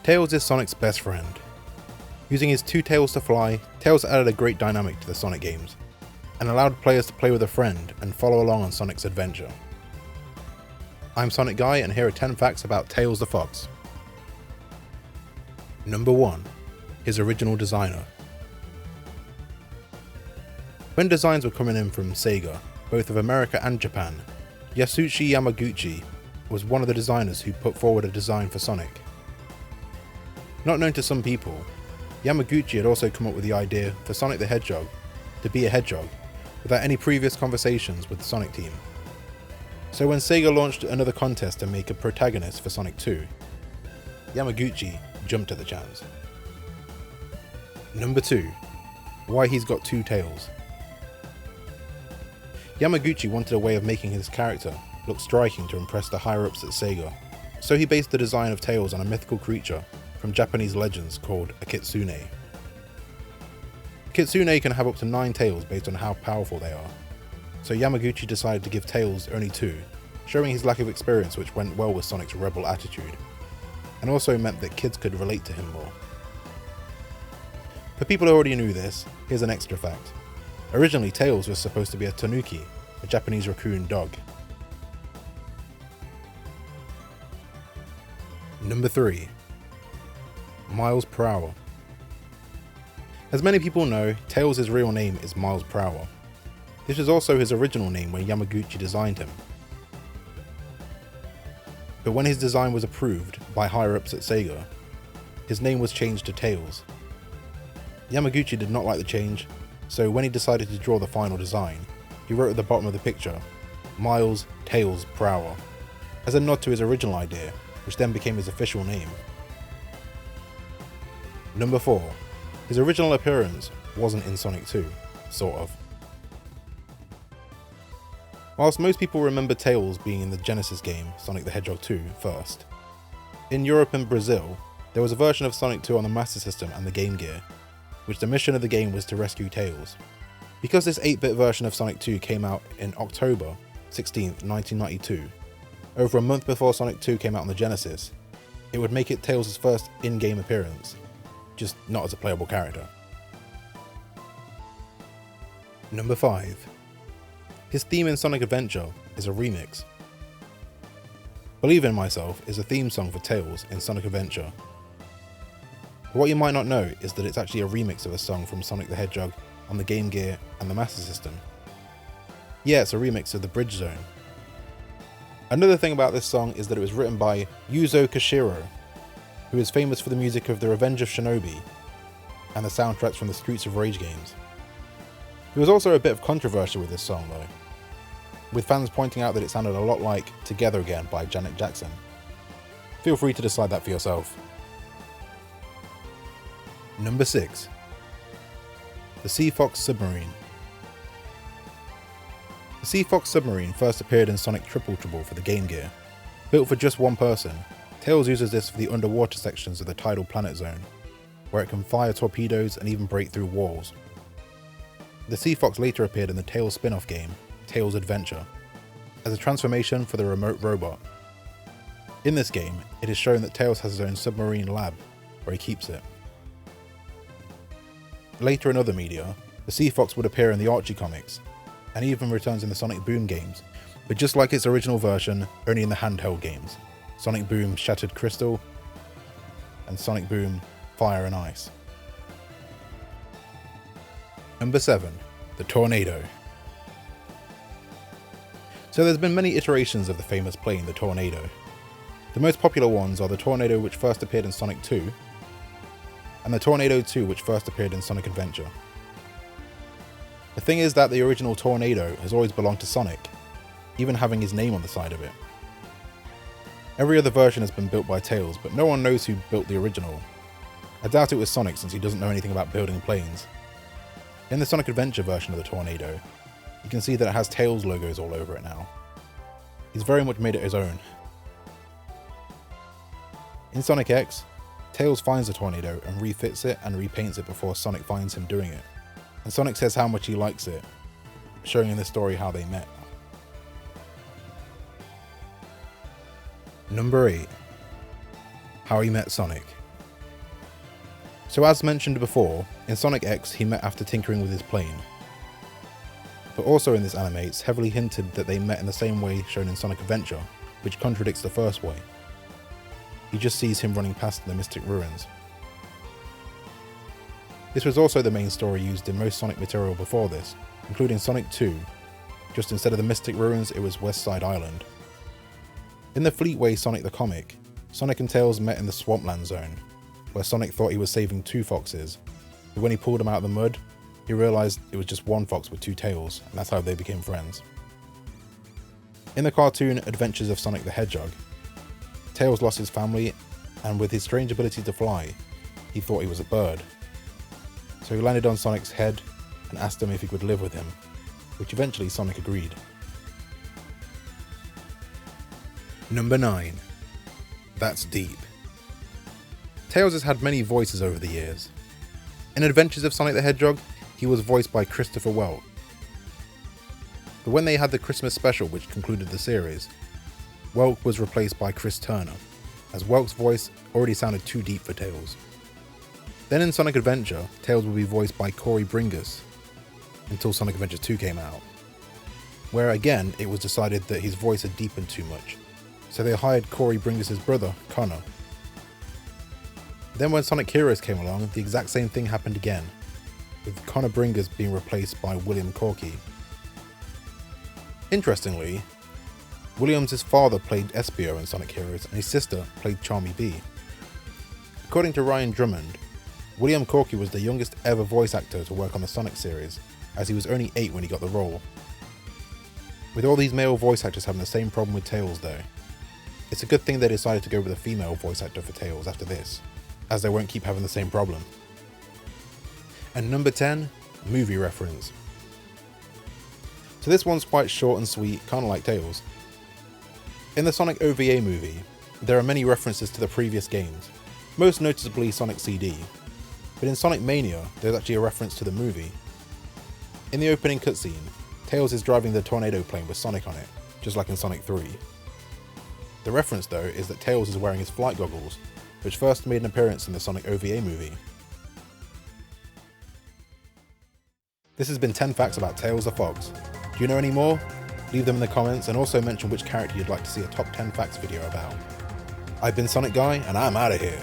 Tails is Sonic's best friend. Using his two tails to fly, Tails added a great dynamic to the Sonic games, and allowed players to play with a friend and follow along on Sonic's adventure. I'm SonicGuy, and here are 10 facts about Tails the Fox. Number 1. His original designer. When designs were coming in from Sega, both of America and Japan, Yasushi Yamaguchi was one of the designers who put forward a design for Sonic. Not known to some people, Yamaguchi had also come up with the idea for Sonic the Hedgehog to be a hedgehog without any previous conversations with the Sonic team. So when Sega launched another contest to make a protagonist for Sonic 2, Yamaguchi jumped at the chance. Number 2. Why he's got two tails. Yamaguchi wanted a way of making his character look striking to impress the higher-ups at Sega, so he based the design of Tails on a mythical creature from Japanese legends called a kitsune. A kitsune can have up to 9 tails based on how powerful they are, so Yamaguchi decided to give Tails only 2, showing his lack of experience, which went well with Sonic's rebel attitude, and also meant that kids could relate to him more. For people who already knew this, here's an extra fact. Originally, Tails was supposed to be a tanuki, a Japanese raccoon dog. Number 3. Miles per hour. As many people know, Tails' real name is Miles per hour. This was also his original name when Yamaguchi designed him. But when his design was approved by higher-ups at Sega, his name was changed to Tails. Yamaguchi did not like the change, so when he decided to draw the final design, he wrote at the bottom of the picture, Miles Tails per hour, as a nod to his original idea, which then became his official name. Number 4. His original appearance wasn't in Sonic 2, sort of. Whilst most people remember Tails being in the Genesis game Sonic the Hedgehog 2 first, in Europe and Brazil, there was a version of Sonic 2 on the Master System and the Game Gear, which the mission of the game was to rescue Tails. Because this 8-bit version of Sonic 2 came out in October 16th, 1992, over a month before Sonic 2 came out on the Genesis, it would make it Tails' first in-game appearance, just not as a playable character. Number 5. His theme in Sonic Adventure is a remix. Believe in Myself is a theme song for Tails in Sonic Adventure. But what you might not know is that it's actually a remix of a song from Sonic the Hedgehog on the Game Gear and the Master System. Yeah, it's a remix of the Bridge Zone. Another thing about this song is that it was written by Yuzo Koshiro, who is famous for the music of The Revenge of Shinobi and the soundtracks from the Streets of Rage games. There was also a bit of controversy with this song though, with fans pointing out that it sounded a lot like Together Again by Janet Jackson. Feel free to decide that for yourself. Number 6. The Sea Fox Submarine. The Sea Fox Submarine first appeared in Sonic Triple Trouble for the Game Gear. Built for just one person, Tails uses this for the underwater sections of the tidal planet zone, where it can fire torpedoes and even break through walls. The Sea Fox later appeared in the Tails spin-off game, Tails Adventure, as a transformation for the remote robot. In this game, it is shown that Tails has his own submarine lab, where he keeps it. Later in other media, the Sea Fox would appear in the Archie comics, and even returns in the Sonic Boom games, but just like its original version, only in the handheld games, Sonic Boom Shattered Crystal, and Sonic Boom Fire and Ice. Number 7. The Tornado. So there's been many iterations of the famous plane, the Tornado. The most popular ones are the Tornado which first appeared in Sonic 2, and the Tornado 2 which first appeared in Sonic Adventure. The thing is that the original Tornado has always belonged to Sonic, even having his name on the side of it. Every other version has been built by Tails, but no one knows who built the original. I doubt it was Sonic since he doesn't know anything about building planes. In the Sonic Adventure version of the Tornado, you can see that it has Tails logos all over it now. He's very much made it his own. In Sonic X, Tails finds the Tornado and refits it and repaints it before Sonic finds him doing it. And Sonic says how much he likes it, showing in the story how they met. Number 8. How he met Sonic. So as mentioned before, in Sonic X he met after tinkering with his plane. But also in this anime it's heavily hinted that they met in the same way shown in Sonic Adventure, which contradicts the first way. He just sees him running past the Mystic Ruins. This was also the main story used in most Sonic material before this, including Sonic 2, just instead of the Mystic Ruins it was West Side Island. In the Fleetway Sonic the comic, Sonic and Tails met in the Swampland Zone, where Sonic thought he was saving 2 foxes, but when he pulled them out of the mud, he realised it was just 1 fox with 2 tails, and that's how they became friends. In the cartoon Adventures of Sonic the Hedgehog, Tails lost his family, and with his strange ability to fly, he thought he was a bird. So he landed on Sonic's head and asked him if he could live with him, which eventually Sonic agreed. Number 9. That's deep. Tails has had many voices over the years. In Adventures of Sonic the Hedgehog, he was voiced by Christopher Welk. But when they had the Christmas special which concluded the series, Welk was replaced by Chris Turner, as Welk's voice already sounded too deep for Tails. Then in Sonic Adventure, Tails would be voiced by Corey Bringus, until Sonic Adventure 2 came out, where again it was decided that his voice had deepened too much, so they hired Corey Bringus' brother, Connor. Then when Sonic Heroes came along, the exact same thing happened again, with Connor Bringus being replaced by William Corky. Interestingly, Williams' father played Espio in Sonic Heroes and his sister played Charmy B. According to Ryan Drummond, William Corky was the youngest ever voice actor to work on the Sonic series, as he was only 8 when he got the role. With all these male voice actors having the same problem with Tails though, it's a good thing they decided to go with a female voice actor for Tails after this, as they won't keep having the same problem. And number 10, movie reference. So this one's quite short and sweet, kinda like Tails. In the Sonic OVA movie, there are many references to the previous games, most noticeably Sonic CD, but in Sonic Mania there's actually a reference to the movie. In the opening cutscene, Tails is driving the tornado plane with Sonic on it, just like in Sonic 3. The reference though is that Tails is wearing his flight goggles, which first made an appearance in the Sonic OVA movie. This has been 10 facts about Tails the Fox. Do you know any more? Leave them in the comments and also mention which character you'd like to see a top 10 facts video about. I've been SonicGuy and I'm out of here.